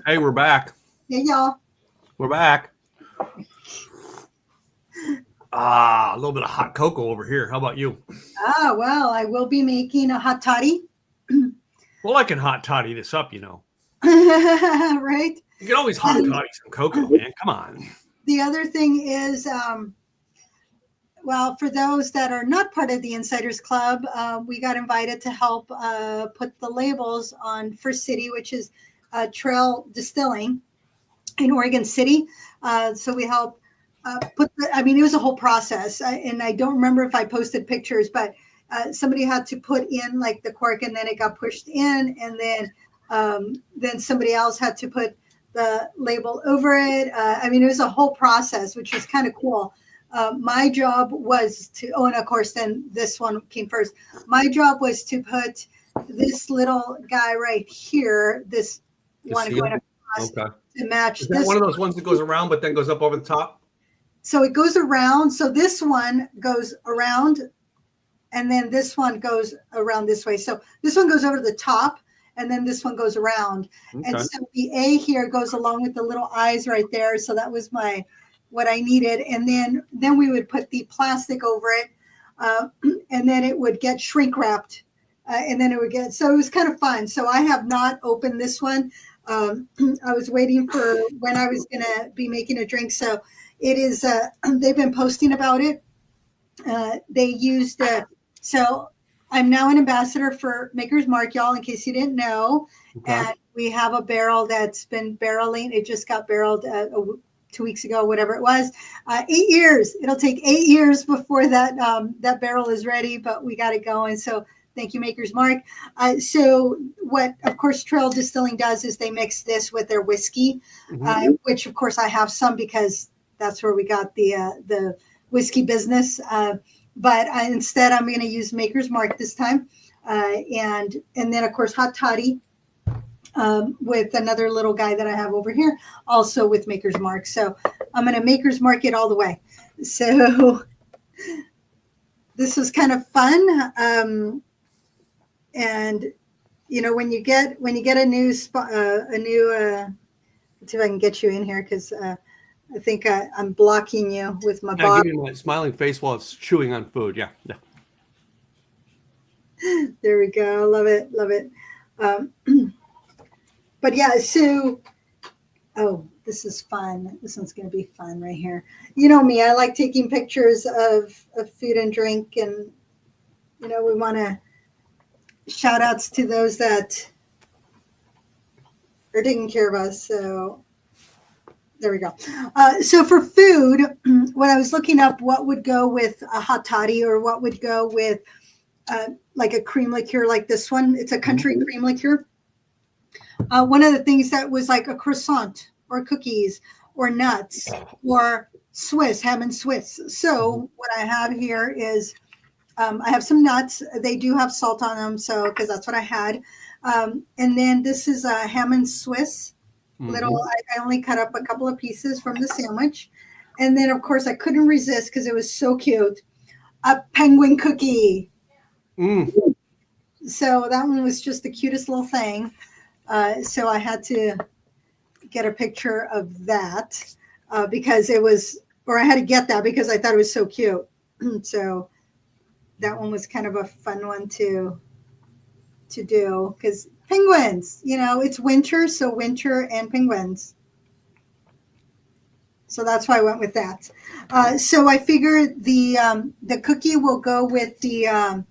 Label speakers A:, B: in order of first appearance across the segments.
A: Hey, we're back.
B: Hey, y'all.
A: We're back. A little bit of hot cocoa over here. How about you?
B: Well, I will be making a hot toddy.
A: Well, I can hot toddy this up, you know.
B: Right?
A: You can always hot toddy some cocoa, man. Come on.
B: The other thing is, well, for those that are not part of the Insiders Club, we got invited to help put the labels on First City, which is Trail Distilling in Oregon City. So we helped it was a whole process. And I don't remember if I posted pictures, but somebody had to put in like the cork and then it got pushed in. And then somebody else had to put the label over it. It was a whole process, which was kind of cool. My job was to, and of course, then this one came first. My job was to put this little guy right here, this one going across to match.
A: Is that one of those ones that goes around but then goes up over the top?
B: So it goes around. So this one goes around and then this one goes around this way. So this one goes over to the top and then this one goes around. Okay. And so the A here goes along with the little eyes right there. So that was what I needed. And then we would put the plastic over it and then it would get shrink wrapped and then it would get, so it was kind of fun. So I have not opened this one. I was waiting for when I was going to be making a drink. So it is, they've been posting about it. They used, so I'm now an ambassador for Maker's Mark, y'all, in case you didn't know. Okay. And we have a barrel that's been barreling. It just got barreled 2 weeks ago, whatever it was. 8 years. It'll take 8 years before that barrel is ready, but we got it going. So thank you, Maker's Mark. So what, of course, Trail Distilling does is they mix this with their whiskey, which, of course, I have some because that's where we got the whiskey business. But instead, I'm going to use Maker's Mark this time. And then, of course, hot toddy with another little guy that I have over here, also with Maker's Mark. So I'm going to Maker's Mark it all the way. So this was kind of fun. And, you know, when you get a new spot, let's see if I can get you in here because I think I'm blocking you with my bottle.
A: Give me my smiling face while it's chewing on food. Yeah.
B: There we go. Love it. Love it. But yeah, so, this is fun. This one's going to be fun right here. You know me, I like taking pictures of food and drink. And, you know, we want to shout outs to those that are taking care of us. So there we go. So for food, when I was looking up what would go with a hot toddy or what would go with like a cream liqueur like this one, it's a country cream liqueur. One of the things that was like a croissant or cookies or nuts or Swiss, ham and Swiss. So what I have here is I have some nuts. They do have salt on them, so because that's what I had. And then this is a ham and Swiss. Little, I only cut up a couple of pieces from the sandwich. And then, of course, I couldn't resist because it was so cute. A penguin cookie. So that one was just the cutest little thing. So I had to get a picture of that because it was, or I had to get that because I thought it was so cute. So that one was kind of a fun one to do because penguins, you know, it's winter, so winter and penguins. So that's why I went with that. So I figured the cookie will go with the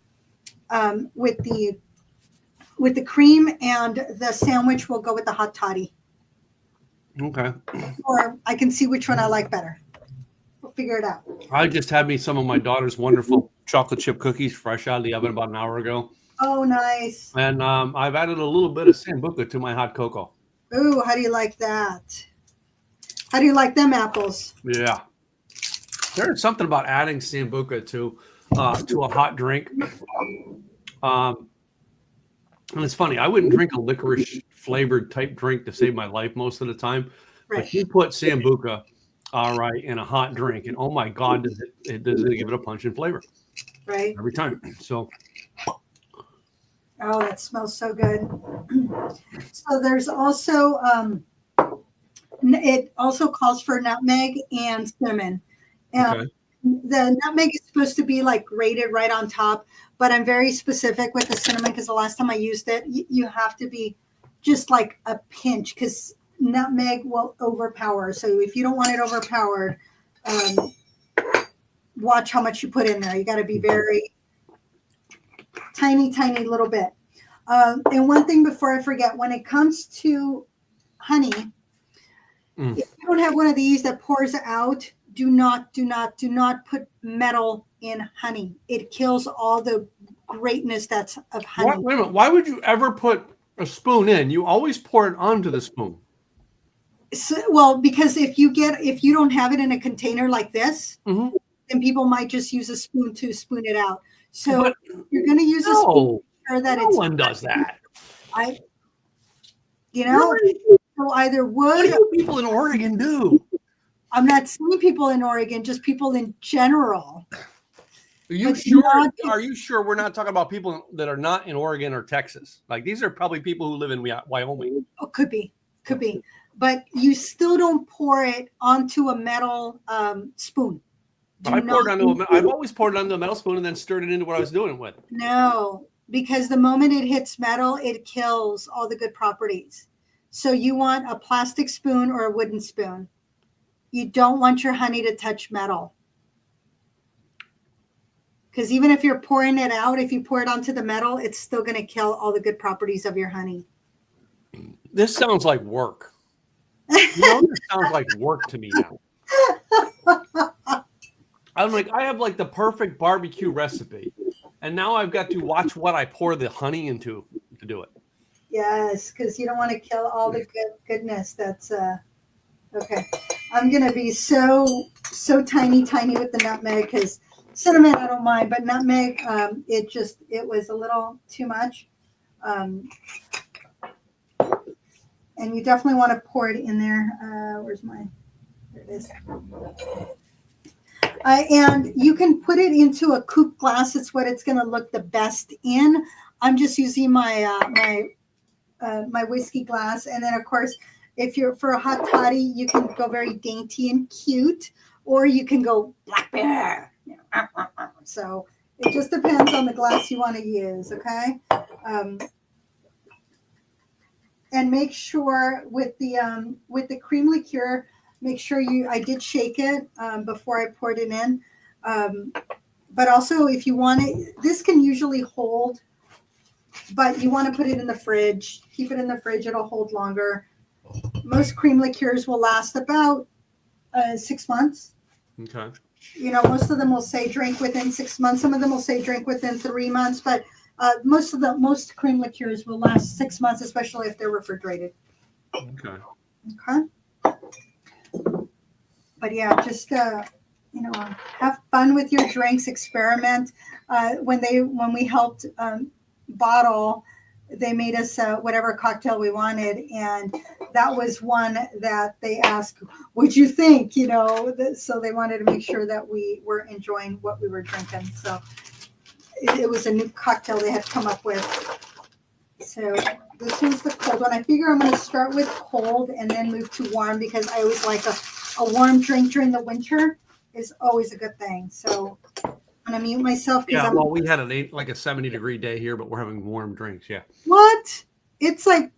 B: cream, and the sandwich will go with the hot toddy.
A: Okay.
B: Or I can see which one I like better. We'll figure it out.
A: I just had me some of my daughter's wonderful chocolate chip cookies fresh out of the oven about an hour ago.
B: Oh, nice.
A: And I've added a little bit of Sambuca to my hot cocoa.
B: Ooh, how do you like that? How do you like them apples?
A: Yeah. There's something about adding Sambuca to a hot drink. And it's funny, I wouldn't drink a licorice flavored type drink to save my life most of the time. Right. But you put Sambuca, in a hot drink, and oh my God, does it give it a punch in flavor.
B: Right.
A: Every time. So.
B: Oh, that smells so good. So there's also It also calls for nutmeg and cinnamon.
A: Okay.
B: The nutmeg is supposed to be like grated right on top, but I'm very specific with the cinnamon because the last time I used it, you have to be just like a pinch because nutmeg will overpower. So if you don't want it overpowered, watch how much you put in there. You got to be very tiny, tiny little bit. And one thing before I forget, when it comes to honey, if you don't have one of these that pours out, do not put metal in honey. It kills all the greatness that's of honey.
A: Wait a minute. Why would you ever put a spoon in? You always pour it onto the spoon.
B: So, well, because if you don't have it in a container like this,
A: Mm-hmm.
B: then people might just use a spoon to spoon it out. So
A: But
B: you're going to use a spoon. Sure that
A: no one does that.
B: So either wood.
A: What do people in Oregon do?
B: I'm not saying people in Oregon, just people in general.
A: Are you sure? Are you sure we're not talking about people that are not in Oregon or Texas? Like these are probably people who live in Wyoming.
B: Oh, could be. But you still don't pour it onto a metal spoon.
A: I've always poured it onto a metal spoon and then stirred it into what I was doing it with.
B: No, because the moment it hits metal, it kills all the good properties. So you want a plastic spoon or a wooden spoon. You don't want your honey to touch metal. Because even if you're pouring it out, if you pour it onto the metal, it's still going to kill all the good properties of your honey.
A: This sounds like work. This sounds like work to me now. I'm like, I have like the perfect barbecue recipe. And now I've got to watch what I pour the honey into to do it.
B: Yes, because you don't want to kill all the goodness that's okay. I'm gonna be so tiny with the nutmeg because cinnamon I don't mind, but nutmeg it was a little too much. And you definitely want to pour it in there. There it is. And you can put it into a coupe glass. It's what it's going to look the best in. I'm just using my whiskey glass. And then, of course, if you're for a hot toddy, you can go very dainty and cute, or you can go black bear. So it just depends on the glass you want to use, okay? And make sure with the cream liqueur, make sure I did shake it before I poured it in. But also if you want it, this can usually hold, but you want to put it in the fridge. Keep it in the fridge. It'll hold longer. Most cream liqueurs will last about 6 months.
A: Okay.
B: Most of them will say drink within 6 months. Some of them will say drink within 3 months, but most cream liqueurs will last 6 months, especially if they're refrigerated.
A: Okay.
B: But yeah, just have fun with your drinks. Experiment. When we helped bottle, they made us whatever cocktail we wanted, and that was one that they asked, "What'd you think?" So they wanted to make sure that we were enjoying what we were drinking. So it was a new cocktail they had come up with. So this one's the cold one. I figure I'm going to start with cold and then move to warm because I always like a warm drink during the winter is always a good thing. So I'm going to mute myself.
A: Yeah, we had a 70-degree day here, but we're having warm drinks. Yeah.
B: What? It's like,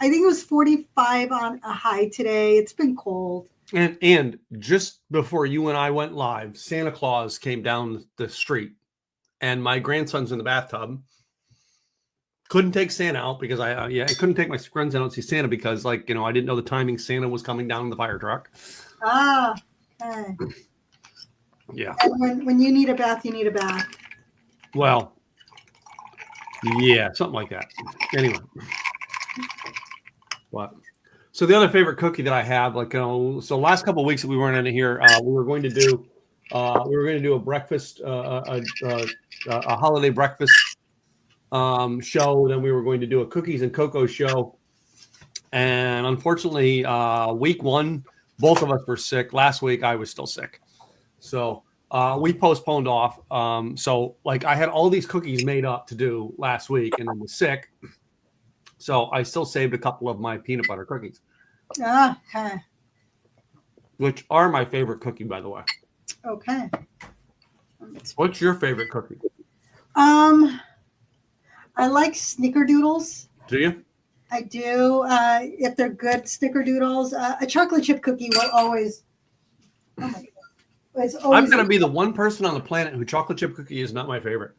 B: I think it was 45 on a high today. It's been cold.
A: And just before you and I went live, Santa Claus came down the street, and my grandson's in the bathtub. Couldn't take Santa out because I couldn't take my grandson out to see Santa because I didn't know the timing. Santa was coming down in the fire truck.
B: Ah, okay.
A: Yeah.
B: And when you need a bath, you need a bath.
A: Well, yeah, something like that. Anyway. What? So the other favorite cookie that I have, so last couple of weeks that we weren't in here, we were going to do a breakfast, a holiday breakfast show. Then we were going to do a cookies and cocoa show. And unfortunately, week one, both of us were sick. Last week, I was still sick. So we postponed off. So I had all these cookies made up to do last week and I was sick. So I still saved a couple of my peanut butter cookies.
B: Ah, okay.
A: which are my favorite cookie, by the way.
B: Okay.
A: What's your favorite cookie?
B: I like snickerdoodles.
A: Do you?
B: I do. If they're good snickerdoodles, a chocolate chip cookie will always. Oh my God. It's always.
A: I'm gonna be the one person on the planet who chocolate chip cookie is not my favorite.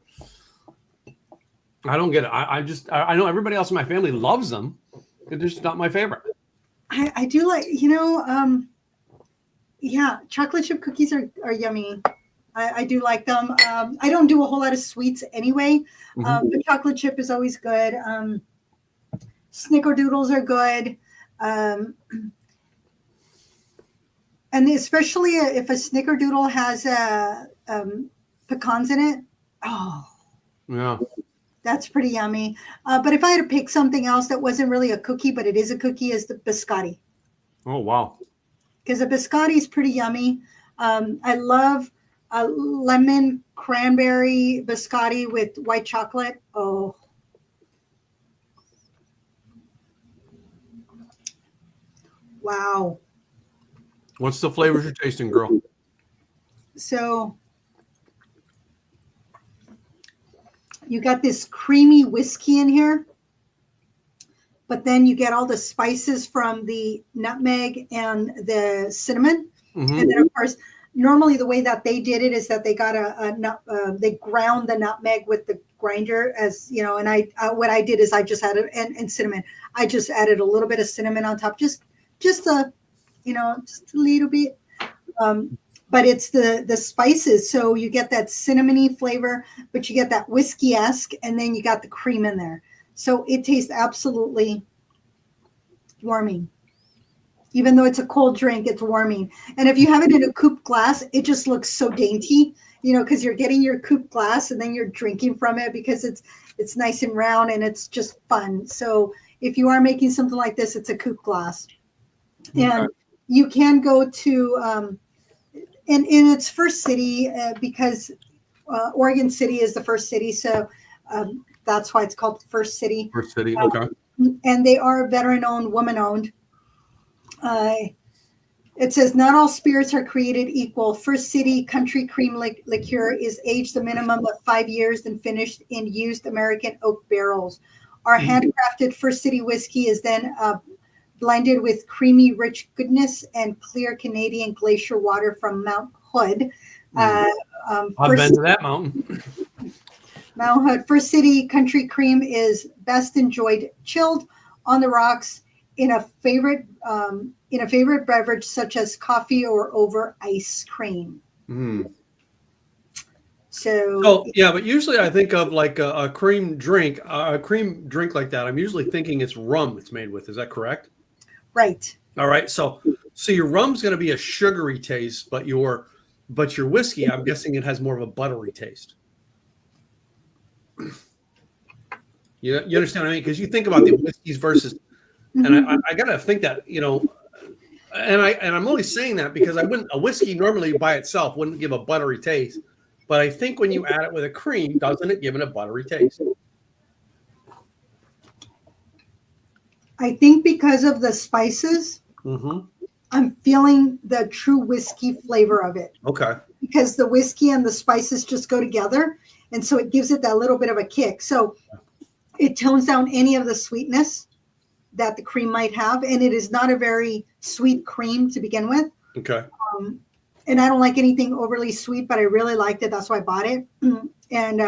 A: I don't get it. I know everybody else in my family loves them. They're just not my favorite.
B: I do like, yeah, chocolate chip cookies are yummy. I do like them. I don't do a whole lot of sweets anyway. But chocolate chip is always good. Snickerdoodles are good. And especially if a snickerdoodle has pecans in it. Oh,
A: Yeah.
B: that's pretty yummy. But if I had to pick something else that wasn't really a cookie, but it is a cookie, is the biscotti.
A: Oh, wow.
B: Because a biscotti is pretty yummy. I love a lemon cranberry biscotti with white chocolate. Oh. Wow.
A: What's the flavors you're tasting, girl?
B: So you got this creamy whiskey in here, but then you get all the spices from the nutmeg and the cinnamon. And then, of course, normally the way that they did it is that they got they ground the nutmeg with the grinder, as you know. And what I did is I just added and cinnamon. I just added a little bit of cinnamon on top, just a little bit. But it's the spices, so you get that cinnamony flavor, but you get that whiskey-esque, and then you got the cream in there. So it tastes absolutely warming. Even though it's a cold drink, it's warming. And if you have it in a coupe glass, it just looks so dainty, because you're getting your coupe glass and then you're drinking from it because it's nice and round and it's just fun. So if you are making something like this, it's a coupe glass. And you can go to in its first city because Oregon City is the first city, so that's why it's called the first city.
A: First city, okay.
B: And they are veteran-owned, woman-owned. It says not all spirits are created equal. First City Country Cream Liqueur is aged a minimum of 5 years and finished in used American oak barrels. Our handcrafted First City whiskey is then blended with creamy, rich goodness and clear Canadian glacier water from Mount Hood.
A: I've been to that mountain.
B: Mount Hood. First City Country Cream is best enjoyed chilled on the rocks in a favorite beverage such as coffee or over ice cream. So
A: yeah, but usually I think of like a cream drink like that. I'm usually thinking it's rum it's made with. Is that correct?
B: Right.
A: All right. So your rum's going to be a sugary taste, but your whiskey, I'm guessing it has more of a buttery taste. You understand what I mean? Because you think about the whiskeys versus, and I got to think that, and I'm only saying that because a whiskey normally by itself wouldn't give a buttery taste, but I think when you add it with a cream, doesn't it give it a buttery taste?
B: I think because of the spices, I'm feeling the true whiskey flavor of it.
A: Okay.
B: Because the whiskey and the spices just go together, and so it gives it that little bit of a kick. So it tones down any of the sweetness that the cream might have, and it is not a very sweet cream to begin with.
A: Okay.
B: And I don't like anything overly sweet, but I really liked it. That's why I bought it. And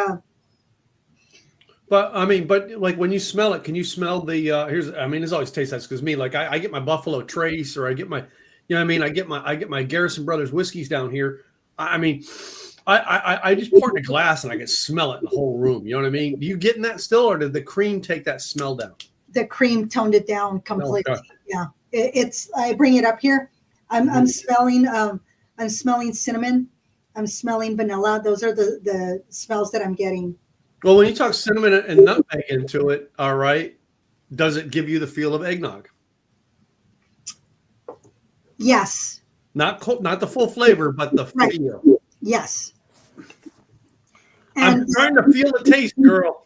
A: but like when you smell it, can you smell the this always tastes nice because me, like I get my Buffalo Trace or I get my, I get my Garrison Brothers whiskeys down here. I just pour it in a glass and I can smell it in the whole room. You know what I mean? Do you getting that still, or did the cream take that smell down?
B: The cream toned it down completely.
A: Oh, okay.
B: Yeah, I bring it up here. I'm smelling cinnamon. I'm smelling vanilla. Those are the smells that I'm getting.
A: Well, when you talk cinnamon and nutmeg into it, all right, does it give you the feel of eggnog?
B: Yes.
A: Not the full flavor, but the feel.
B: Yes.
A: I'm trying to feel the taste, girl.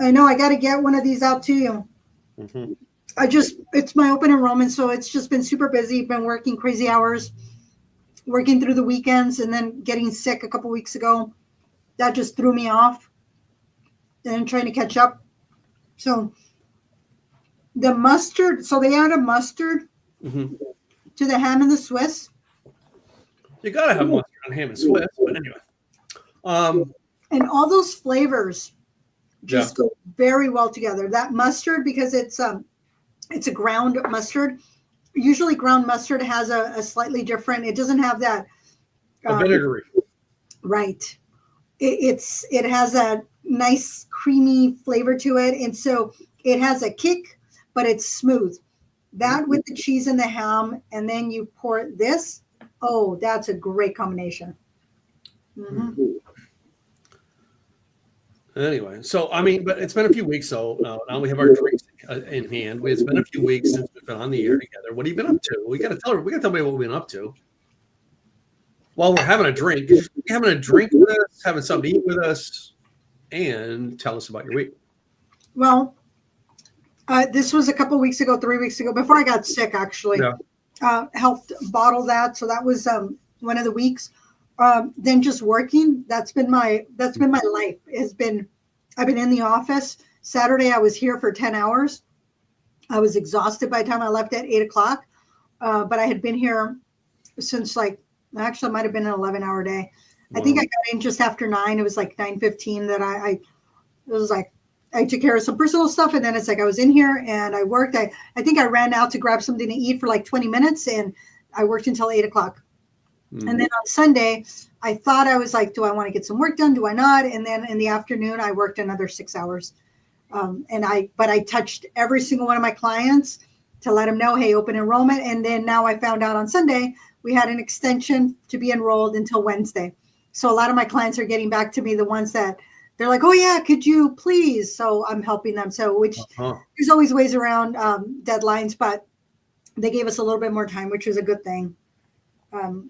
B: I know. I got to get one of these out to you. it's my open enrollment, so it's just been super busy. Been working crazy hours, working through the weekends, and then getting sick a couple weeks ago. That just threw me off. And trying to catch up. So the mustard, so they added mustard
A: Mm-hmm.
B: to the ham and the Swiss.
A: You got to have mustard on ham and Swiss, but anyway.
B: And all those flavors just go very well together. That mustard, because it's a ground mustard. Usually ground mustard has a slightly different, it doesn't have that.
A: Vinegary.
B: Right. It has a nice creamy flavor to it. And so it has a kick, but it's smooth. That with the cheese and the ham, and then you pour this. Oh, that's a great combination. Mm-hmm.
A: Anyway, so I mean, but it's been a few weeks. So now we have our drinks in hand. It's been a few weeks since we've been on the air together. What have you been up to? We got to tell everybody what we've been up to. While we're having a drink, having a drink with us, having something to eat with us, and tell us about your week.
B: Well, this was a couple weeks ago, 3 weeks ago, before I got sick, actually. Yeah. Helped bottle that. So that was one of the weeks. Then just working. That's been my life. I've been in the office. Saturday, I was here for 10 hours. I was exhausted by the time I left at 8:00. But I had been here since actually it might have been an 11-hour day. Wow. I think I got in just after 9. It was like 9:15 that I took care of some personal stuff. And then it's like, I was in here and I worked. I think I ran out to grab something to eat for like 20 minutes and I worked until 8:00. Mm-hmm. And then on Sunday, I thought I was like, do I want to get some work done? Do I not? And then in the afternoon, I worked another 6 hours. But I touched every single one of my clients to let them know, hey, open enrollment. And then now I found out on Sunday, we had an extension to be enrolled until Wednesday. So a lot of my clients are getting back to me, the ones that they're like, oh yeah, could you please? So I'm helping them. So there's always ways around deadlines, but they gave us a little bit more time, which was a good thing. So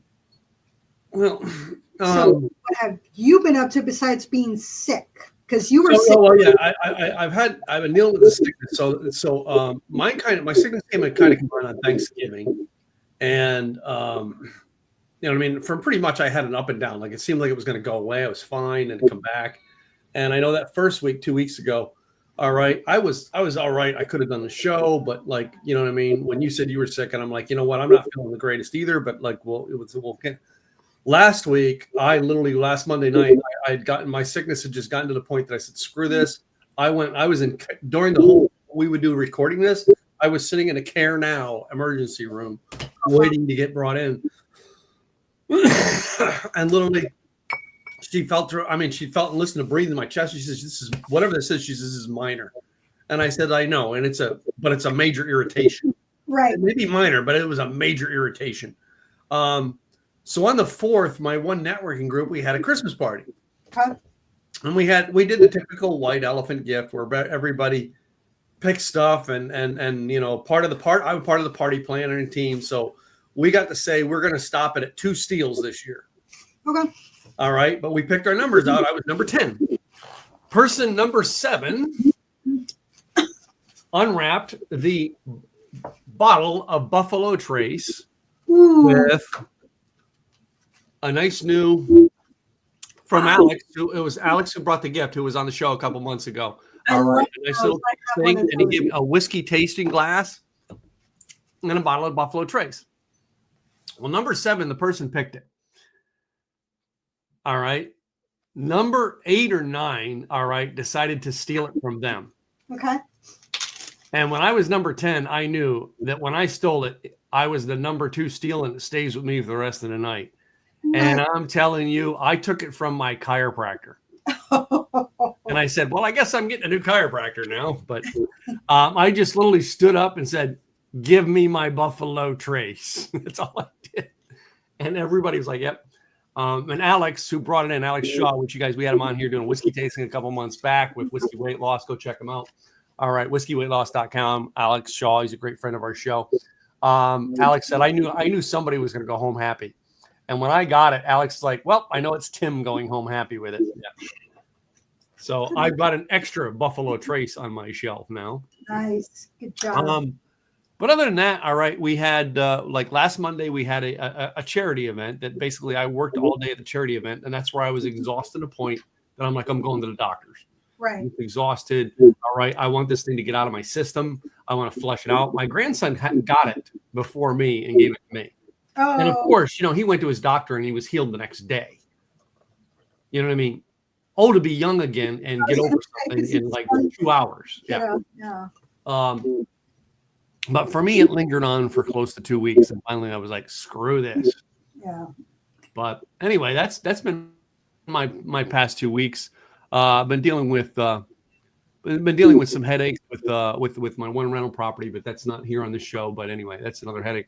B: what have you been up to besides being sick? Because you were sick.
A: Well, yeah, I've been dealing with the sickness. So my sickness came kind of combined on Thanksgiving, and you know what I mean. For pretty much, I had an up and down. Like it seemed like it was going to go away. I was fine and come back. And I know that first week, 2 weeks ago, all right, I was all right. I could have done the show, but like, you know what I mean? When you said you were sick, and I'm like, you know what? I'm not feeling the greatest either, but like, last week, last Monday night, my sickness had just gotten to the point that I said, screw this. During the whole, we would do recording this. I was sitting in a Care Now emergency room waiting to get brought in. And literally, she felt and listened to breathing in my chest. She says, this is whatever this is. She says, this is minor. And I said, I know. And it's a major irritation.
B: Right.
A: It may be minor, but it was a major irritation. So on the 4th, my one networking group, we had a Christmas party. Okay. And we did the typical white elephant gift where everybody picked stuff and I'm part of the party planning team. So we got to say, we're going to stop it at 2 steals this year.
B: Okay.
A: All right. But we picked our numbers out. I was number 10. Person number 7 unwrapped the bottle of Buffalo Trace with a nice new from Alex. It was Alex who brought the gift, who was on the show a couple months ago. All right. A nice little thing. And he gave me a whiskey tasting glass and a bottle of Buffalo Trace. Well, number 7, the person picked it. All right. Number 8 or 9, all right, decided to steal it from them.
B: Okay.
A: And when I was number 10, I knew that when I stole it, I was the number 2 steal and it stays with me for the rest of the night. And I'm telling you, I took it from my chiropractor. And I said, well, I guess I'm getting a new chiropractor now. But I just literally stood up and said, give me my Buffalo Trace. That's all I did. And everybody was like, yep. And Alex, who brought it in, Alex Shaw, which we had him on here doing whiskey tasting a couple months back with Whiskey Weight Loss. Go check him out. All right, whiskeyweightloss.com. Alex Shaw, he's a great friend of our show. Alex said, I knew somebody was going to go home happy. And when I got it, Alex was like, well, I know it's Tim going home happy with it. Yeah. So I've got an extra Buffalo Trace on my shelf now.
B: Nice. Good job.
A: But other than that, all right, we had like last Monday, we had a charity event that basically I worked all day at the charity event. And that's where I was exhausted to the point that I'm like, I'm going to the doctor's.
B: Right.
A: I'm exhausted. All right. I want this thing to get out of my system. I want to flush it out. My grandson got it before me and gave it to me.
B: Oh.
A: And of course, he went to his doctor and he was healed the next day. You know what I mean? Oh, to be young again and get over something in like 2 hours.
B: Yeah.
A: But for me, it lingered on for close to 2 weeks. And finally I was like, screw this.
B: Yeah.
A: But anyway, that's been my past 2 weeks. I've been dealing with some headaches with my one rental property, but that's not here on this show. But anyway, that's another headache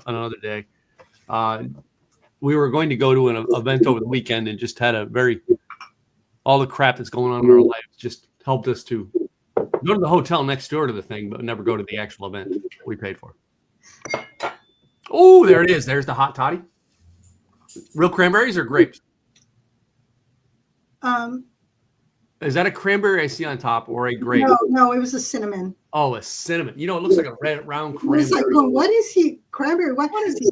A: another day. We were going to go to an event over the weekend and just had all the crap that's going on in our lives just helped us to go to the hotel next door to the thing, but never go to the actual event we paid for. Oh, there it is. There's the hot toddy. Real cranberries or grapes? Is that a cranberry I see on top or a grape?
B: No, it was a cinnamon.
A: Oh, a cinnamon. It looks like a red round cranberry.
B: It's like, what is he? Cranberry? What is he?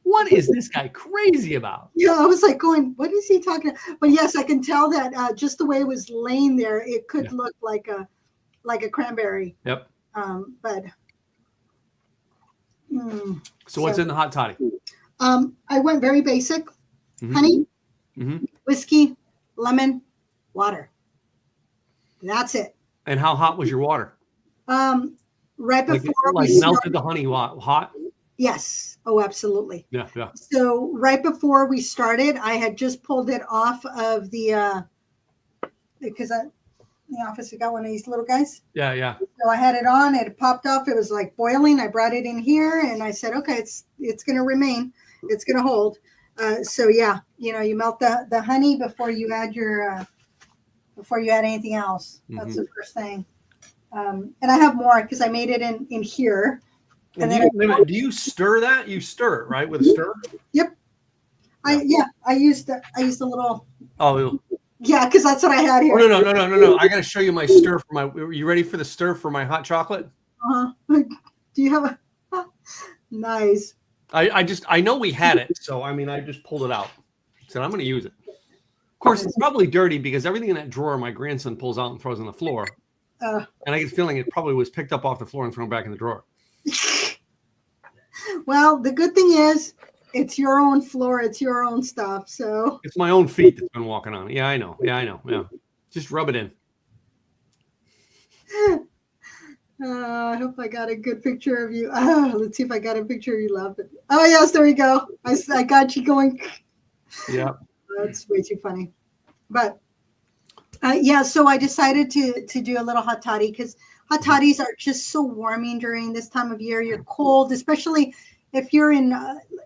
A: What is this guy crazy about?
B: Yeah, I was like going, what is he talking about? But yes, I can tell that just the way it was laying there, it could look like a cranberry.
A: Yep.
B: But
A: so what's in the hot toddy?
B: I went very basic. Honey, whiskey, lemon, water. That's it.
A: And how hot was your water?
B: Right before
A: like
B: we
A: melted
B: started.
A: the honey hot?
B: Yes. Oh, absolutely.
A: Yeah.
B: So right before we started, I had just pulled it off of the because in the office I got one of these little guys.
A: Yeah.
B: So I had it on, it popped off, it was like boiling. I brought it in here and I said, okay, it's gonna remain, it's gonna hold. So yeah, you melt the honey before you add anything else. That's the first thing. And I have more because I made it in here. And
A: do you stir that? You stir it, right? With a stir?
B: Yep. I used a little.
A: Oh,
B: yeah, because that's what I had here.
A: Oh, no. I got to show you my stir for my. Are you ready for the stir for my hot chocolate?
B: Do you have a? Nice.
A: I know we had it, so I just pulled it out. Said I'm going to use it. Of course, it's probably dirty because everything in that drawer my grandson pulls out and throws on the floor. And I get the feeling it probably was picked up off the floor and thrown back in the drawer.
B: Well, the good thing is it's your own floor, it's your own stuff. So
A: it's my own feet that's been walking on it. Yeah, I know. Yeah. Just rub it in.
B: I hope I got a good picture of you. Let's see if I got a picture of you laughing. Oh yes, there we go. I got you going.
A: Yeah.
B: That's way too funny. But so I decided to do a little hot toddy because hot toddies are just so warming during this time of year. You're cold, especially if you're in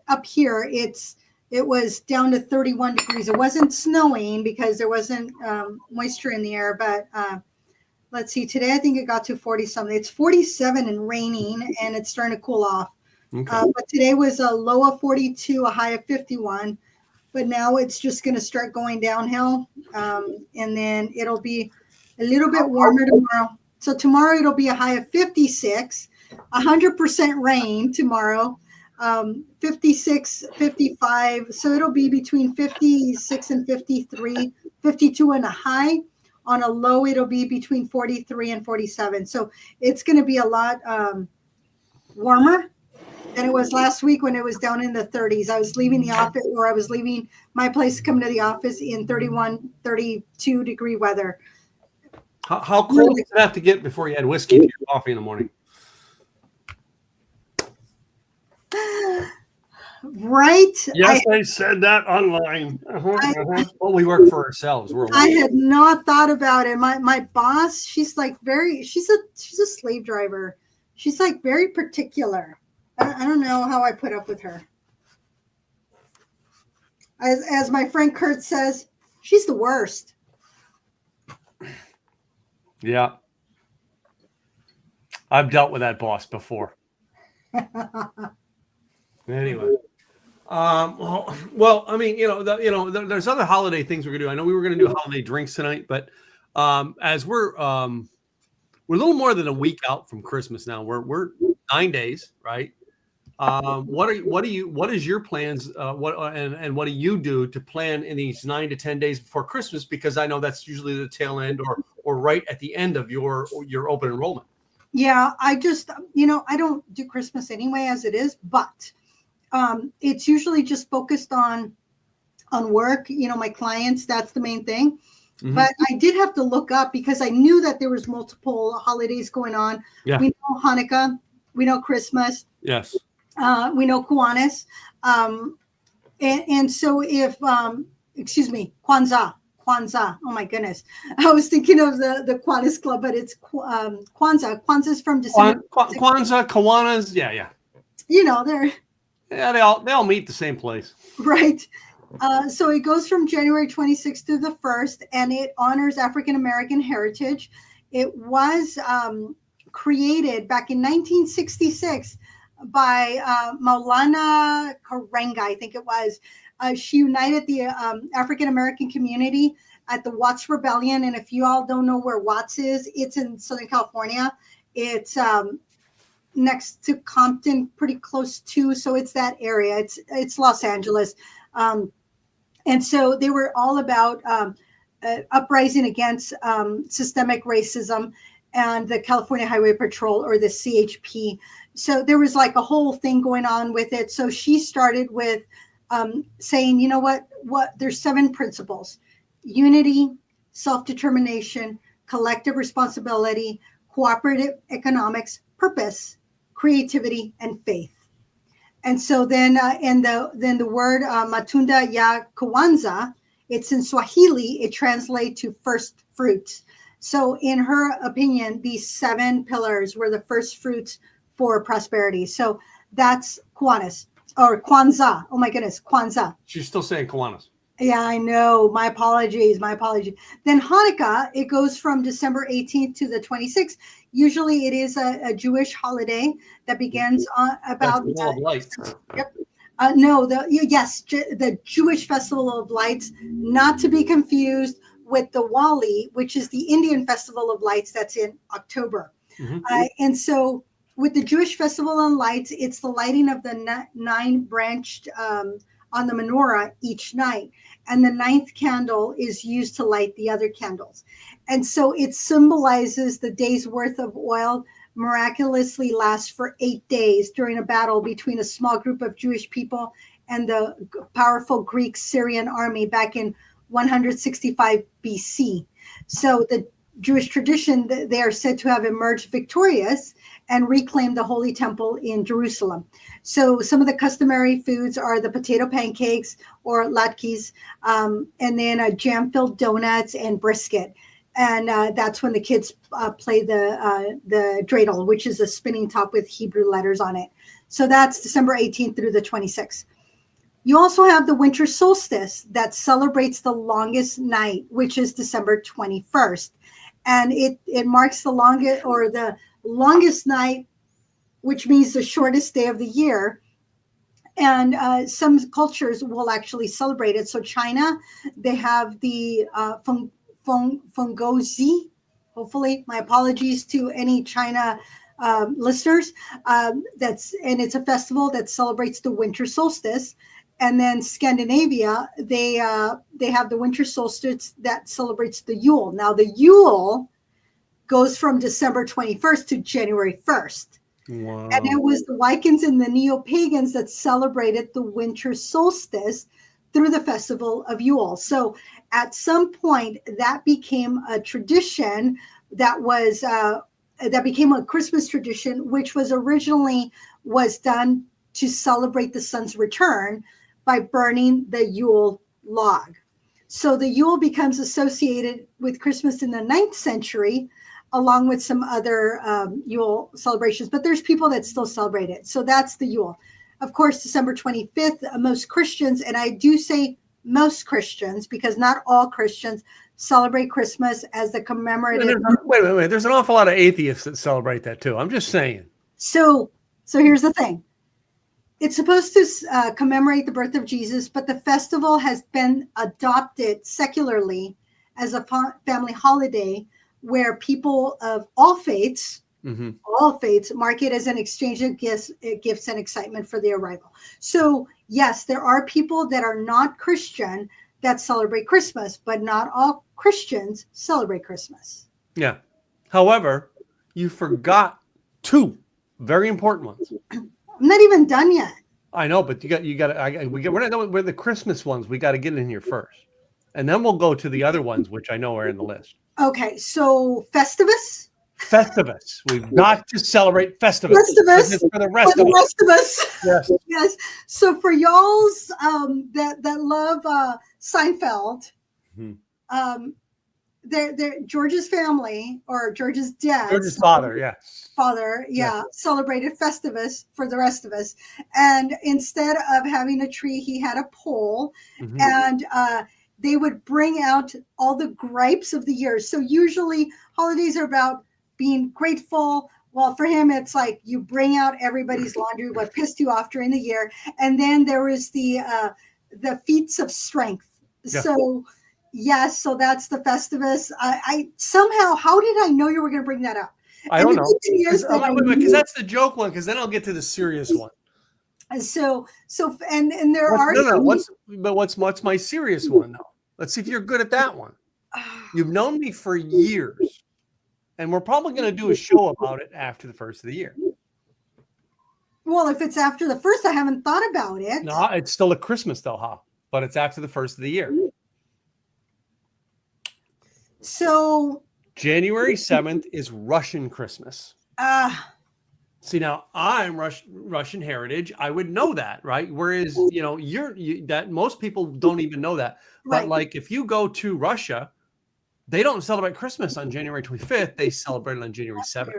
B: up here. It was down to 31 degrees. It wasn't snowing because there wasn't moisture in the air. But let's see. Today I think it got to 40 something. It's 47 and raining, and it's starting to cool off. Okay. But today was a low of 42, a high of 51. But now it's just going to start going downhill, and then it'll be a little bit warmer tomorrow. So tomorrow it'll be a high of 56, 100% rain tomorrow, 56, 55. So it'll be between 56 and 53, 52 and a high. On a low, it'll be between 43 and 47. So it's going to be a lot warmer than it was last week when it was down in the 30s. I was leaving the office, or I was leaving my place to come to the office in 31, 32 degree weather.
A: How cold did it have to get before you had whiskey to your coffee in the morning?
B: Right?
A: Yes, I said that online. Well, we work for ourselves.
B: I had not thought about it. My boss, she's like she's a slave driver. She's like very particular. I don't know how I put up with her. As my friend Kurt says, she's the worst.
A: Yeah. I've dealt with that boss before. Anyway. Well, I mean, there's other holiday things we're gonna do. I know we were gonna do holiday drinks tonight, but as we're a little more than a week out from Christmas now. We're 9 days, right? What is your plans? And what do you do to plan in these 9 to 10 days before Christmas? Because I know that's usually the tail end or right at the end of your open enrollment.
B: Yeah, I just, I don't do Christmas anyway as it is, but it's usually just focused on work, my clients, that's the main thing. Mm-hmm. But I did have to look up because I knew that there was multiple holidays going on. Yeah. We know Hanukkah, we know Christmas.
A: Yes.
B: We know Kiwanis. And so if, Kwanzaa. Oh my goodness. I was thinking of the Kiwanis Club, but it's Kwanzaa. Kwanzaa's from December.
A: Kwanzaa, Kiwanis. Yeah. they all meet the same place.
B: Right. So it goes from January 26th to the 1st, and it honors African American heritage. It was created back in 1966 by Maulana Karenga, I think it was. She united the African American community at the Watts Rebellion. And if you all don't know where Watts is, it's in Southern California. It's next to Compton, pretty close to. So it's that area. It's Los Angeles. And so they were all about uprising against systemic racism and the California Highway Patrol, or the CHP. So there was like a whole thing going on with it. So she started with saying, you know what, there's 7 principles: unity, self-determination, collective responsibility, cooperative economics, purpose, creativity, and faith. And so then the word Matunda ya Kwanzaa, it's in Swahili, it translates to first fruits. So in her opinion, these 7 pillars were the first fruits for prosperity. So that's Kiwanis, or Kwanzaa. Oh my goodness, Kwanzaa.
A: She's still saying Kiwanis.
B: Yeah, I know. My apologies. Then Hanukkah, it goes from December 18th to the 26th. Usually it is a Jewish holiday that begins on about
A: lights.
B: Yep. The Jewish Festival of Lights, not to be confused with the Wali, which is the Indian Festival of Lights that's in October. Mm-hmm. And so with the Jewish Festival of Lights, it's the lighting of the 9 branched on the menorah each night. And the 9th candle is used to light the other candles. And so it symbolizes the day's worth of oil miraculously lasts for 8 days during a battle between a small group of Jewish people and the powerful Greek Syrian army back in 165 BC. So the Jewish tradition, they are said to have emerged victorious and reclaimed the Holy Temple in Jerusalem. So some of the customary foods are the potato pancakes, or latkes, and then jam-filled donuts and brisket. And that's when the kids play the dreidel, which is a spinning top with Hebrew letters on it. So that's December 18th through the 26th. You also have the winter solstice that celebrates the longest night, which is December 21st. And it marks the longest night, which means the shortest day of the year. And some cultures will actually celebrate it. So China, they have the Fengozhi. Hopefully, my apologies to any China listeners. It's a festival that celebrates the winter solstice. And then Scandinavia, they have the winter solstice that celebrates the Yule. Now the Yule goes from December 21st to January 1st.
A: Wow.
B: And it was the Vikings and the Neo-pagans that celebrated the winter solstice through the festival of Yule. So at some point that became a tradition that became a Christmas tradition, which was originally done to celebrate the sun's return by burning the Yule log. So the Yule becomes associated with Christmas in the 9th century, along with some other Yule celebrations. But there's people that still celebrate it. So that's the Yule. Of course, December 25th, most Christians, and I do say most Christians because not all Christians celebrate Christmas as the commemorative.
A: Wait. There's an awful lot of atheists that celebrate that too. I'm just saying.
B: So here's the thing. It's supposed to commemorate the birth of Jesus, but the festival has been adopted secularly as a family holiday where people of all faiths, mark it as an exchange of gifts and excitement for the arrival. So, yes, there are people that are not Christian that celebrate Christmas, but not all Christians celebrate Christmas.
A: Yeah. However, you forgot two very important ones.
B: I'm not even done yet.
A: I know, but we're not done with the Christmas ones. We got to get in here first, and then we'll go to the other ones, which I know are in the list.
B: Okay, so Festivus.
A: Festivus. We've got to celebrate Festivus.
B: Festivus
A: for the rest of us.
B: Yes. Yes. So for y'all's that love Seinfeld, George's family or George's dad,
A: George's father,
B: celebrated Festivus for the rest of us. And instead of having a tree, he had a pole, and they would bring out all the gripes of the year. So usually holidays are about being grateful. Well, for him, it's like you bring out everybody's laundry, what pissed you off during the year. And then there was the feats of strength. Yeah. So yes, so that's the Festivus. I somehow, how did I know you were going to bring that up?
A: I don't know. Because that's the joke one, because then I'll get to the serious one.
B: So and there are
A: what's my serious one though? Let's see if you're good at that one. You've known me for years, and we're probably going to do a show about it after the first of the year.
B: Well, if it's after the first, I haven't thought about it.
A: No, it's still a Christmas though, huh? But it's after the first of the year.
B: So
A: January 7th is Russian Christmas. See, now I'm Russian heritage. I would know that, right? Whereas, that most people don't even know that. But right. Like if you go to Russia, they don't celebrate Christmas on January 25th. They celebrate it on January 7th.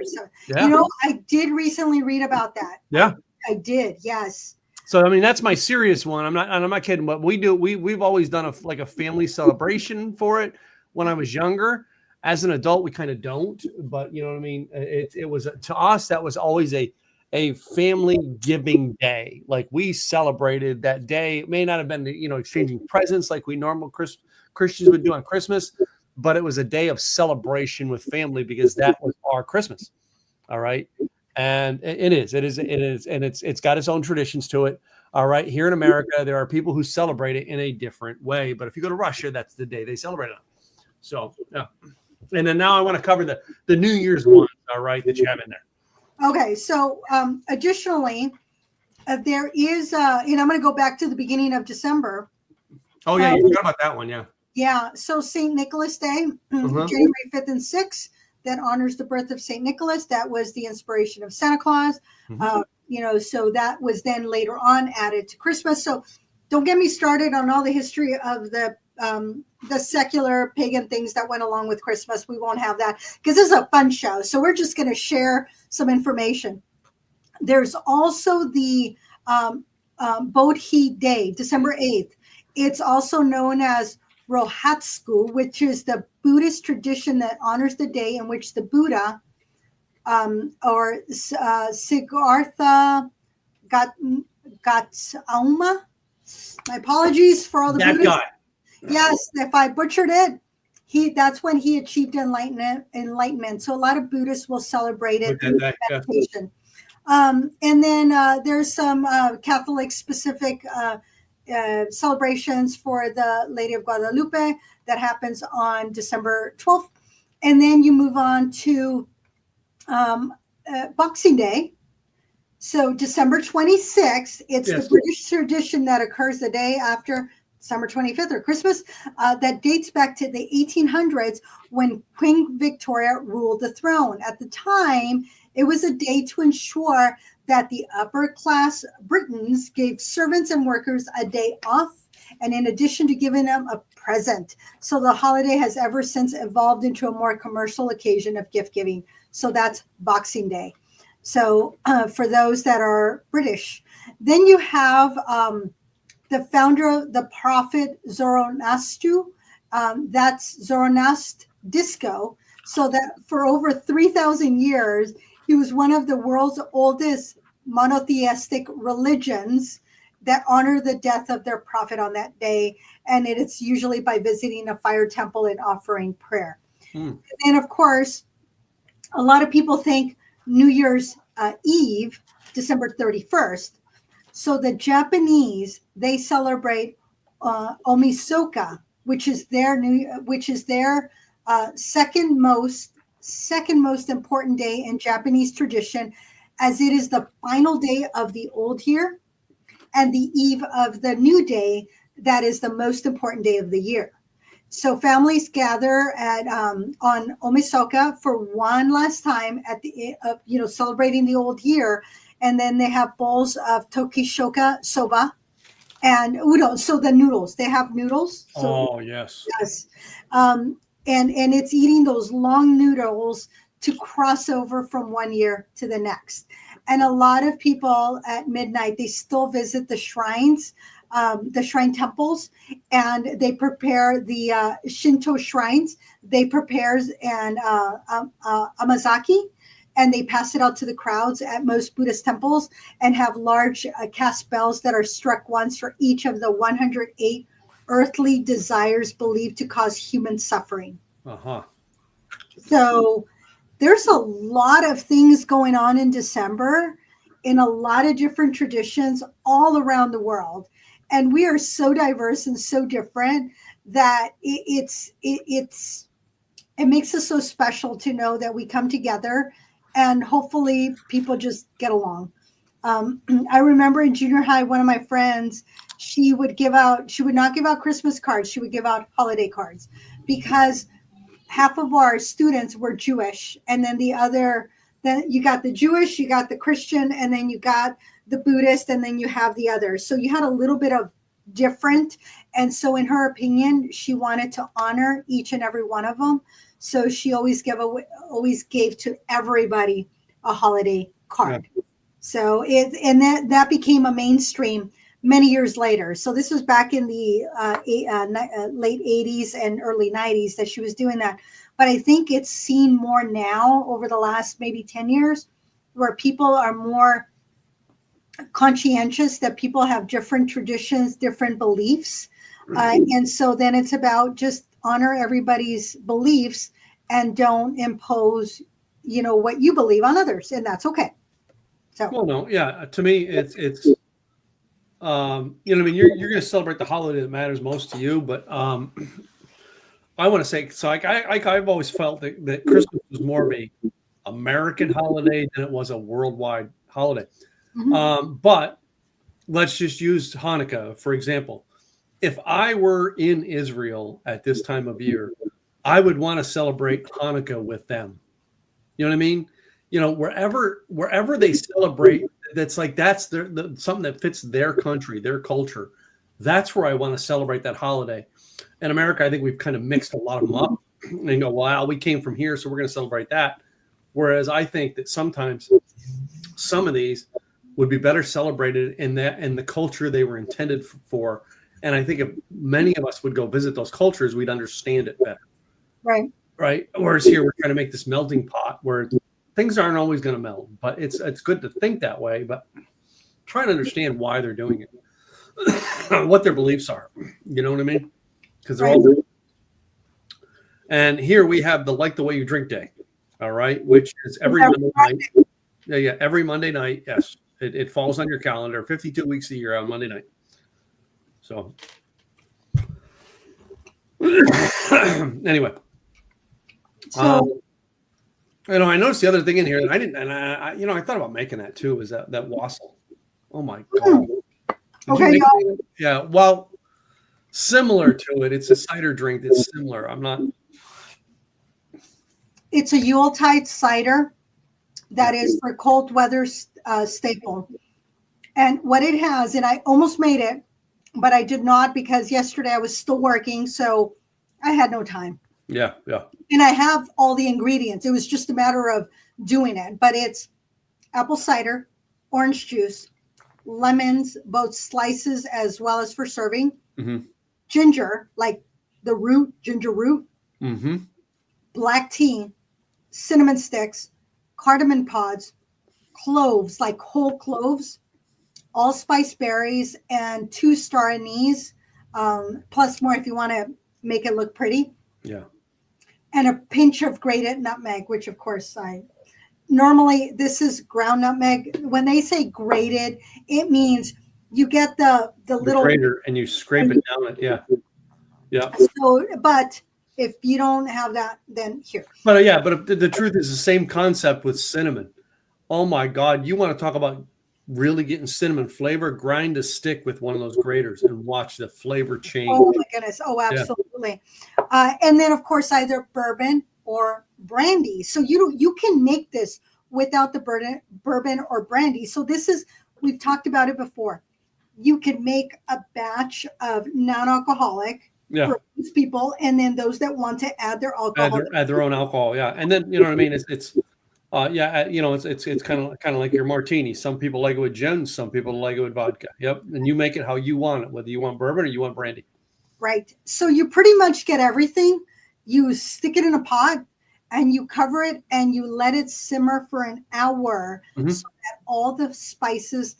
A: Yeah.
B: I did recently read about that.
A: Yeah.
B: I did. Yes.
A: So, I mean, that's my serious one. I'm not kidding, but we've always done a family celebration for it when I was younger. As an adult, we kind of don't, but you know what I mean? It was, to us, that was always a family giving day. Like we celebrated that day. It may not have been, exchanging presents like we normal Christians would do on Christmas, but it was a day of celebration with family because that was our Christmas. All right. And it is, and it's got its own traditions to it. All right. Here in America, there are people who celebrate it in a different way, but if you go to Russia, that's the day they celebrate it on. So, yeah. And then now I want to cover the New Year's ones, all right, that you have in there.
B: Okay. So additionally, there is, I'm going to go back to the beginning of December.
A: Oh, yeah. You forgot about that one. Yeah.
B: Yeah. So St. Nicholas Day, January 5th and 6th, that honors the birth of St. Nicholas. That was the inspiration of Santa Claus. So that was then later on added to Christmas. So don't get me started on all the history of the secular pagan things that went along with Christmas. We won't have that because this is a fun show. So we're just going to share some information. There's also the Bodhi Day, December 8th. It's also known as Rohatsku, which is the Buddhist tradition that honors the day in which the Buddha or Siddhartha Gautama. My apologies for all the
A: that guy.
B: Yes, if I butchered it, that's when he achieved enlightenment. So a lot of Buddhists will celebrate it in meditation. And then there's some Catholic specific celebrations for the Lady of Guadalupe that happens on December 12th. And then you move on to Boxing Day. So December 26th, it's the British tradition that occurs the day after December 25th or Christmas, that dates back to the 1800s when Queen Victoria ruled the throne. At the time, it was a day to ensure that the upper class Britons gave servants and workers a day off, and in addition to giving them a present. So the holiday has ever since evolved into a more commercial occasion of gift giving. So that's Boxing Day. So for those that are British, then you have the founder of the prophet Zoroaster, that's Zoroaster disco. So that for over 3,000 years, he was one of the world's oldest monotheistic religions that honor the death of their prophet on that day. And it's usually by visiting a fire temple and offering prayer. And of course, a lot of people think New Year's Eve, December 31st. So the Japanese, they celebrate Omisoka, which is their second most important day in Japanese tradition, as it is the final day of the old year and the eve of the new day. That is the most important day of the year. So families gather at on Omisoka for one last time at the celebrating the old year, and then they have bowls of tokishoka soba and udon. So the noodles, they have noodles. So,
A: yes.
B: And it's eating those long noodles to cross over from one year to the next. And a lot of people at midnight, they still visit the shrines, the shrine temples, and they prepare the Shinto shrines. They prepare and amazaki, and they pass it out to the crowds at most Buddhist temples, and have large cast bells that are struck once for each of the 108 earthly desires believed to cause human suffering. So there's a lot of things going on in December in a lot of different traditions all around the world. And we are so diverse and so different that it makes us so special to know that we come together and hopefully people just get along. I remember in junior high, one of my friends, she would not give out Christmas cards. She would give out holiday cards because half of our students were Jewish. And then then you got the Jewish, you got the Christian, and then you got the Buddhist, and then you have the others. So you had a little bit of different. And so in her opinion, she wanted to honor each and every one of them. So she always gave to everybody a holiday card. Yeah. So that became a mainstream many years later. So this was back in the late 80s and early 90s that she was doing that. But I think it's seen more now over the last maybe 10 years where people are more conscientious, that people have different traditions, different beliefs. And so then it's about just honor everybody's beliefs and don't impose, what you believe on others. And that's okay. So,
A: well, no, yeah, to me, it's you're going to celebrate the holiday that matters most to you. But I want to say, so I've always felt that Christmas was more of a American holiday than it was a worldwide holiday. But let's just use Hanukkah, for example. If I were in Israel at this time of year, I would want to celebrate Hanukkah with them. You know what I mean? Wherever they celebrate, that's something that fits their country, their culture. That's where I want to celebrate that holiday. In America, I think we've kind of mixed a lot of them up and go, well, we came from here, so we're going to celebrate that. Whereas I think that sometimes some of these would be better celebrated in the culture they were intended for. And I think if many of us would go visit those cultures, we'd understand it better. Right. Whereas here we're trying to make this melting pot where things aren't always going to melt, but it's good to think that way, but try to understand why they're doing it, what their beliefs are. You know what I mean? Because they're all different. And here we have the Like the Way You Drink Day. All right. Which is every Monday night. Yeah. Every Monday night. Yes. It falls on your calendar 52 weeks a year on Monday night. So anyway.
B: So
A: I noticed the other thing in here that I didn't, and I thought about making that too, is that wassail. Oh my God.
B: Okay.
A: Yeah. Well, similar to it. It's a cider drink that's similar.
B: It's a Yuletide cider that is for cold weather staple. And what it has, and I almost made it, but I did not because yesterday I was still working, so I had no time.
A: Yeah.
B: And I have all the ingredients. It was just a matter of doing it. But it's apple cider, orange juice, lemons, both slices as well as for serving, ginger, like the root, ginger root, black tea, cinnamon sticks, cardamom pods, cloves, like whole cloves, allspice berries, and 2 star anise, plus more if you want to make it look pretty.
A: Yeah.
B: And a pinch of grated nutmeg, which of course normally this is ground nutmeg. When they say grated, it means you get the little
A: grater and you scrape it down it. Yeah. Yeah.
B: So, but if you don't have that, then here.
A: But yeah, but the truth is the same concept with cinnamon. Oh my God. You want to talk about really getting cinnamon flavor? Grind a stick with one of those graters and watch the flavor change.
B: Oh my goodness. Oh, absolutely. Yeah. And then of course, either bourbon or brandy. So you can make this without the bourbon or brandy. So we've talked about it before. You can make a batch of non-alcoholic for those people, and then those that want to add their alcohol,
A: add their own alcohol. Yeah. And then, you know what I mean? It's kind of like your martini. Some people like it with gin. Some people like it with vodka. Yep. And you make it how you want it, whether you want bourbon or you want brandy.
B: Right. So you pretty much get everything. You stick it in a pot and you cover it and you let it simmer for an hour so that all the spices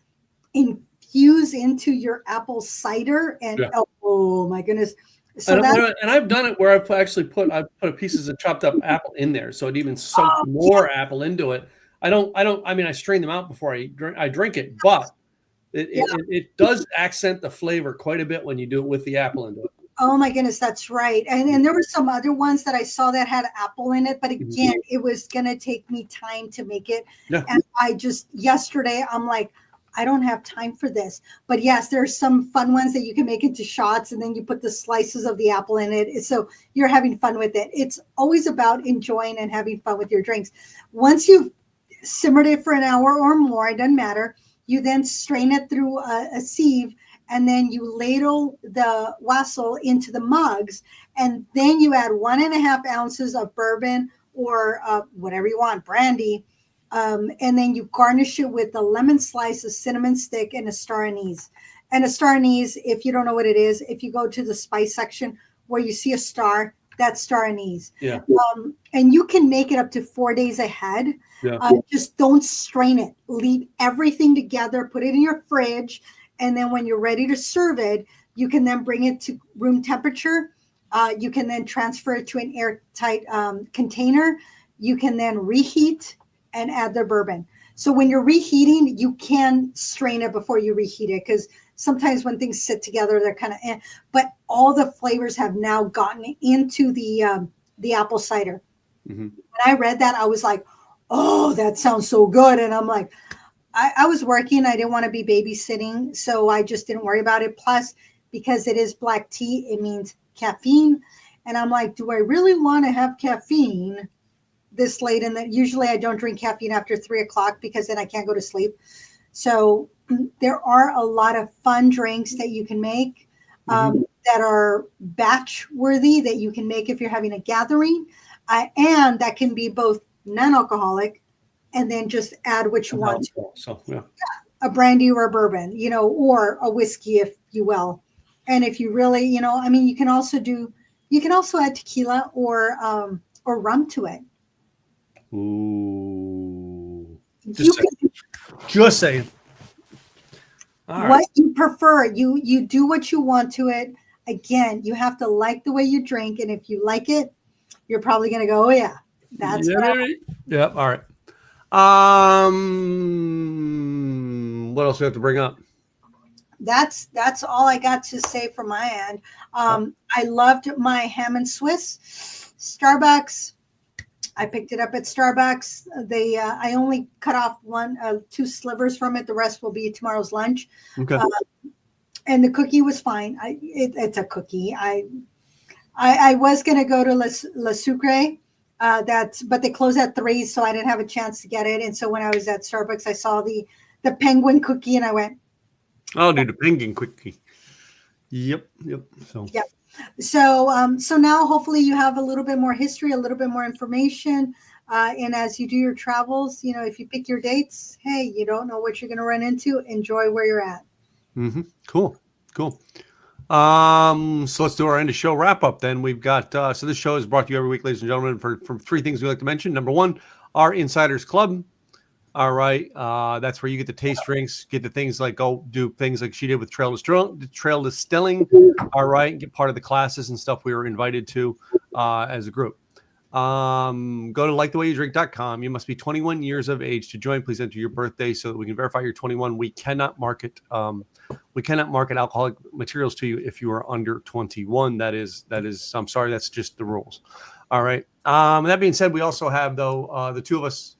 B: infuse into your apple cider. And oh my goodness. So
A: and I've done it where I've actually put pieces of chopped up apple in there, so it even soaked more apple into it. I mean, I strain them out before I drink it, but it does accent the flavor quite a bit when you do it with the apple into it.
B: Oh my goodness, that's right. And there were some other ones that I saw that had apple in it, but again, it was gonna take me time to make it. Yeah. And yesterday I'm like, I don't have time for this. But yes, there's some fun ones that you can make into shots, and then you put the slices of the apple in it. So you're having fun with it. It's always about enjoying and having fun with your drinks. Once you've simmered it for an hour or more, it doesn't matter. You then strain it through a sieve, and then you ladle the wassail into the mugs, and then you add 1.5 ounces of bourbon or whatever you want, brandy. And then you garnish it with a lemon slice, a cinnamon stick, and a star anise. And a star anise, if you don't know what it is, if you go to the spice section where you see a star, that's star anise. Yeah. And you can make it up to 4 days ahead. Yeah. Just don't strain it. Leave everything together, put it in your fridge, and then when you're ready to serve it, you can then bring it to room temperature. You can then transfer it to an airtight container. You can then reheat and add the bourbon. So when you're reheating, you can strain it before you reheat it, because sometimes when things sit together, they're kind of, but all the flavors have now gotten into the apple cider. Mm-hmm. When I read that, I was like, oh, that sounds so good. And I'm like, I was working. I didn't want to be babysitting, so I just didn't worry about it. Plus, because it is black tea, it means caffeine. And I'm like, do I really want to have caffeine this late? And that usually I don't drink caffeine after 3 o'clock because then I can't go to sleep. So there are a lot of fun drinks that you can make that are batch worthy, that you can make if you're having a gathering, and that can be both non-alcoholic and then just add what you want to. So, a brandy or a bourbon, or a whiskey, if you will. And if you really, I mean, you can also add tequila or rum to it.
A: Ooh. Just saying.
B: All right. What you prefer, you do what you want to it. Again, you have to like the way you drink, and if you like it, you're probably going to go, oh yeah, that's
A: Yep. All right. What else do we have to bring up?
B: That's all I got to say from my end. I loved my ham and Swiss. Starbucks. I picked it up at Starbucks. I only cut off 2 slivers from it. The rest will be tomorrow's lunch. Okay. And the cookie was fine. It's a cookie. I was going to go to Le Sucre, but they close at 3, so I didn't have a chance to get it. And so when I was at Starbucks, I saw the penguin cookie, and I went,
A: "I'll do the penguin cookie." Yep. So.
B: Yep. So now hopefully you have a little bit more history, a little bit more information. And as you do your travels, if you pick your dates, hey, you don't know what you're going to run into. Enjoy where you're at.
A: Mm-hmm. Cool. So let's do our end of show wrap up. Then we've got, so this show is brought to you every week, ladies and gentlemen, for 3 things we like to mention. Number 1, our Insiders Club. All right. That's where you get the taste drinks, get the things like go do things like she did with trail distilling. All right. Get part of the classes and stuff we were invited to as a group. Go to likethewayyoudrink.com. You must be 21 years of age to join. Please enter your birthday so that we can verify you're 21. We cannot market alcoholic materials to you if you are under 21. That is, I'm sorry, that's just the rules. All right. That being said, we also have though, the two of us,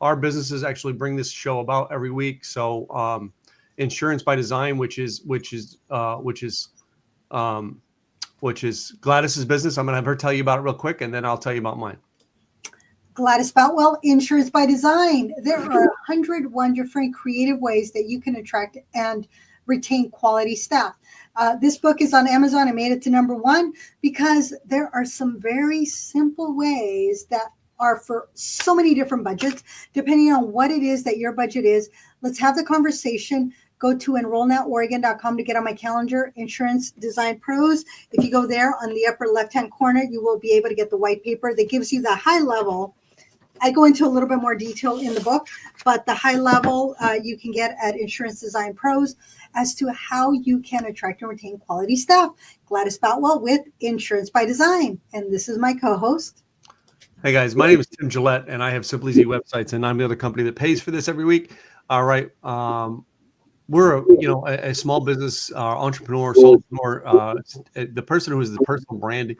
A: our businesses actually bring this show about every week. So, Insurance by Design, which is Gladys's business. I'm going to have her tell you about it real quick, and then I'll tell you about mine.
B: Gladys Boutwell, Insurance by Design. There are 100 wonderful and creative ways that you can attract and retain quality staff. This book is on Amazon. I made it to #1 because there are some very simple ways that are for so many different budgets, depending on what it is that your budget is. Let's have the conversation. Go to enrollnoworegon.com to get on my calendar, Insurance Design Pros. If you go there on the upper left-hand corner, you will be able to get the white paper that gives you the high level. I go into a little bit more detail in the book, but the high level you can get at Insurance Design Pros as to how you can attract and retain quality staff. Gladys Boutwell with Insurance by Design. And this is my co-host.
A: Hey guys, my name is Tim Gillette, and I have Simply Easy Websites, and I'm the other company that pays for this every week. All right. We're a small business entrepreneur, solopreneur, the person who is the personal brand.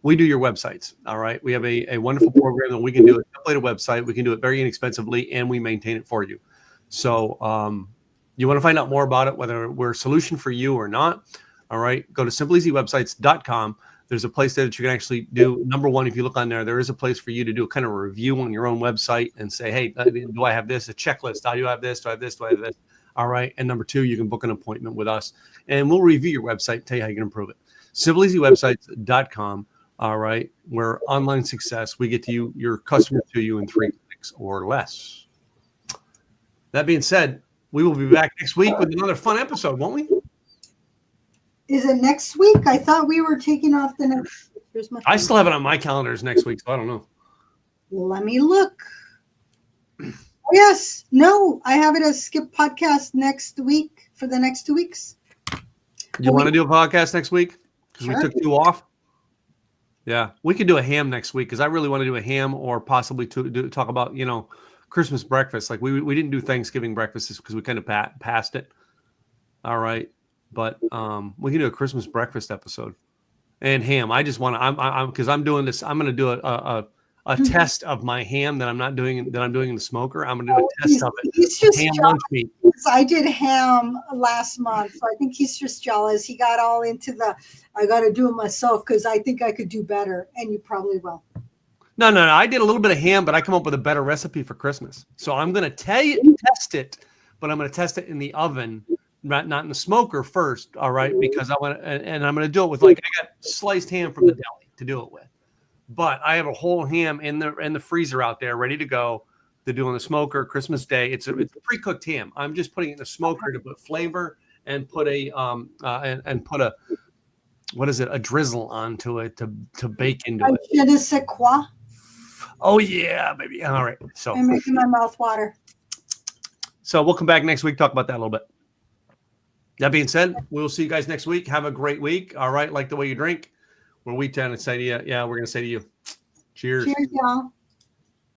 A: We do your websites. All right. We have a wonderful program that we can do a templated website. We can do it very inexpensively, and we maintain it for you. So you want to find out more about it, whether we're a solution for you or not. All right. Go to simplyeasywebsites.com. There's a place there that you can actually do. #1, if you look on there is a place for you to do a kind of a review on your own website and say, hey, do I have this? A checklist. Do you have this? Do I have this? Do I have this? All right. And #2, you can book an appointment with us and we'll review your website, tell you how you can improve it. SimplyEasyWebsites.com. All right. We're online success. We get to you, your customer to you in 3 clicks or less. That being said, we will be back next week with another fun episode, won't we?
B: Is it next week? I thought we were taking off the next.
A: I still have it on my calendars next week, so I don't know.
B: Let me look. Yes. No, I have it as Skip Podcast next week for the next 2 weeks.
A: You want to do a podcast next week? Because
B: Sure.
A: we took 2 off. Yeah, we could do a ham next week because I really want to do a ham or possibly talk about, Christmas breakfast. Like we didn't do Thanksgiving breakfast because we kind of passed it. All right. But we can do a Christmas breakfast episode and ham. I just want to, because I'm doing this. I'm going to do a test of my ham that I'm doing in the smoker. I'm going to do a test of it.
B: He's just
A: ham lunch meat.
B: I did ham last month, so I think he's just jealous. He got all into I got to do it myself because I think I could do better, and you probably will.
A: No. I did a little bit of ham, but I come up with a better recipe for Christmas. So I'm going to test it, but I'm going to test it in the oven. Not in the smoker first, all right? Because I want to, and I'm going to do it with I got sliced ham from the deli to do it with, but I have a whole ham in the freezer out there ready to go to do on the smoker Christmas Day. It's a pre-cooked ham. I'm just putting it in the smoker to put flavor and put a a drizzle onto it to bake into it.
B: Je ne sais quoi.
A: Oh yeah, baby. All right. So
B: I'm making my mouth water.
A: So we'll come back next week, talk about that a little bit. That being said, we'll see you guys next week. Have a great week. All right. Like the way you drink. Where we tend to say to you, we're going to say to you, cheers.
B: Cheers, y'all.